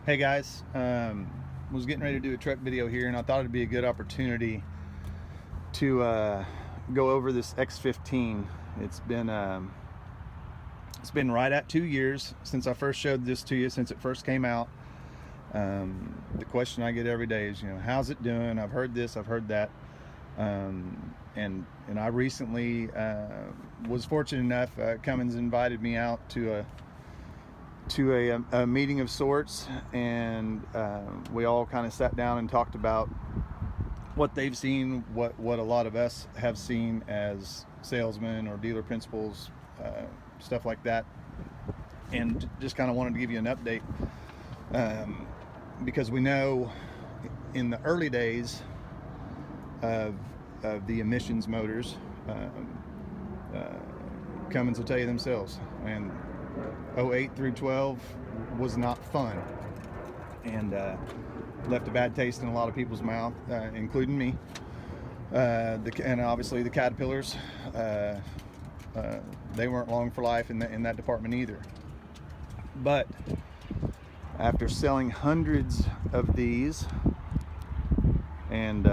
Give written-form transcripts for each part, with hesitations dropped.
Hey guys, was getting ready to do a truck video here, and I thought it'd be a good opportunity to go over this X15. It's been right at 2 years since I first showed this to you, since it first came out. The question I get every day is, how's it doing? I've heard this, I've heard that, and I recently was fortunate enough. Cummins invited me out to a meeting of sorts, and we all kind of sat down and talked about what they've seen, what a lot of us have seen as salesmen or dealer principals, stuff like that, and just kind of wanted to give you an update, because we know in the early days of the emissions motors, Cummins will tell you themselves, and 08 through 12 was not fun, and left a bad taste in a lot of people's mouth, including me. And obviously the Caterpillars, they weren't long for life in that department either. But after selling hundreds of these and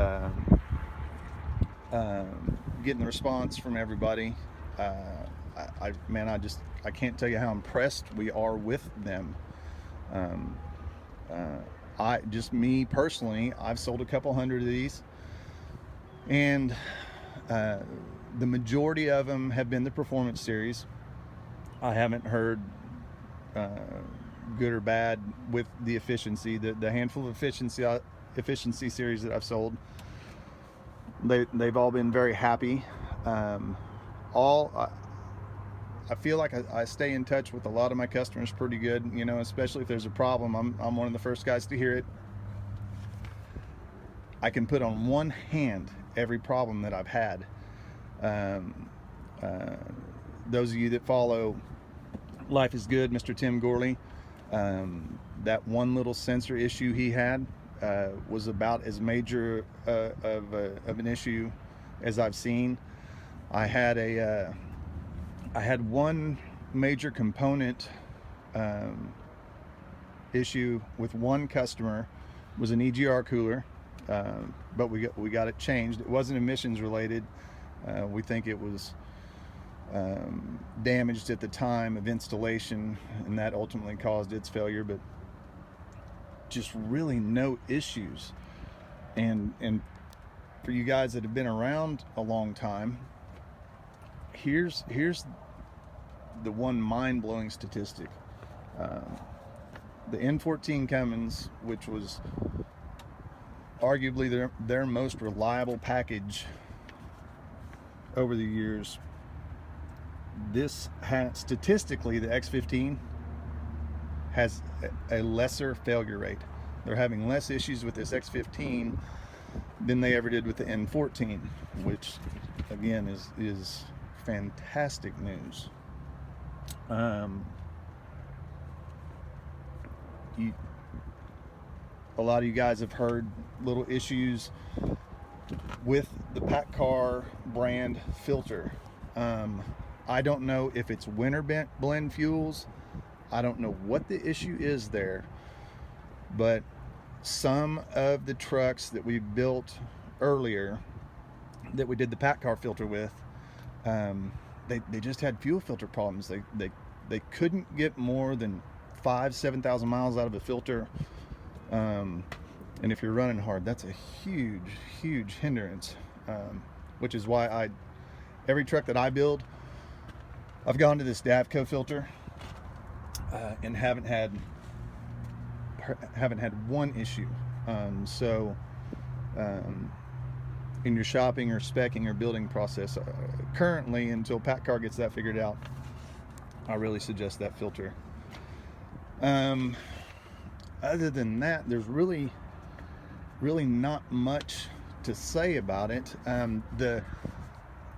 getting the response from everybody, I can't tell you how impressed we are with them. Me personally, I've sold a couple hundred of these, and the majority of them have been the Performance series. I haven't heard good or bad with the efficiency. The handful of efficiency series that I've sold, they've all been very happy. I feel like I stay in touch with a lot of my customers pretty good, especially if there's a problem. I'm one of the first guys to hear it. I can put on one hand every problem that I've had. Those of you that follow Life is Good, Mr. Tim Gorley, that one little sensor issue he had was about as major of an issue as I've seen. I had one major component issue with one customer. It was an EGR cooler, but we got it changed. It wasn't emissions related. We think it was damaged at the time of installation, and that ultimately caused its failure, but just really no issues. And for you guys that have been around a long time, here's the one mind-blowing statistic. The N14 Cummins, which was arguably their most reliable package over the years, statistically, the X15 has a lesser failure rate. They're having less issues with this X15 than they ever did with the N14, which again is fantastic news. A lot of you guys have heard little issues with the PACCAR brand filter. I don't know if it's winter blend fuels. I don't know what the issue is there, but some of the trucks that we built earlier that we did the PACCAR filter with, they just had fuel filter problems. They couldn't get more than 7,000 miles out of a filter, and if you're running hard, that's a huge hindrance, which is why every truck that I build, I've gone to this Davco filter, and haven't had one issue. So in your shopping or speccing or building process, currently, until PACCAR gets that figured out, I really suggest that filter. Other than that, there's really not much to say about it.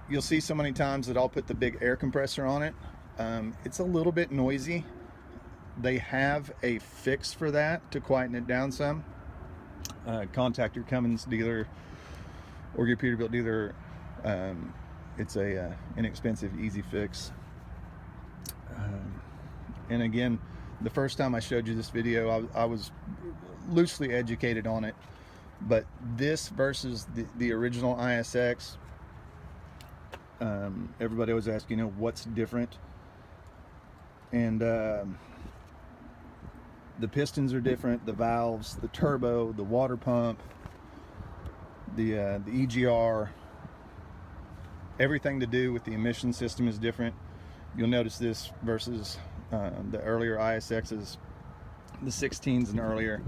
You'll see so many times that I'll put the big air compressor on it. It's a little bit noisy. They have a fix for that to quieten it down some. Contact your Cummins dealer or your Peterbilt dealer. It's a inexpensive, easy fix. And again, The first time I showed you this video, I was loosely educated on it, but this versus the original ISX, everybody was asking, you know, what's different, and the pistons are different, the valves, the turbo, the water pump, the EGR, everything to do with the emission system is different. You'll notice this versus the earlier ISXs, the 16s and earlier,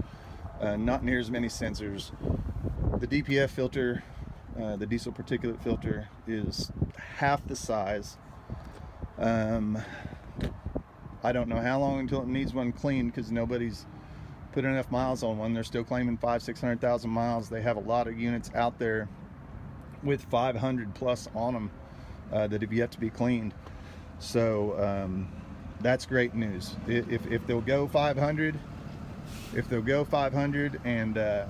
not near as many sensors. The DPF filter, the diesel particulate filter, is half the size. I don't know how long until it needs one cleaned, because nobody's put enough miles on one. They're still claiming 500,000-600,000 miles. They have a lot of units out there with 500 plus on them that have yet to be cleaned. So that's great news. If they'll go 500, and or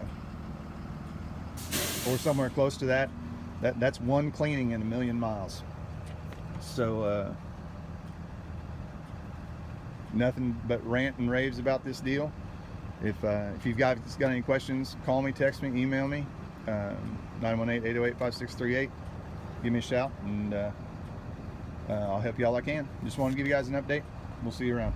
somewhere close to that, that's one cleaning in 1,000,000 miles. So nothing but rant and raves about this deal. If you've got any questions, call me, text me, email me, 918-808-5638. Give me a shout, and I'll help you all I can. Just want to give you guys an update. We'll see you around.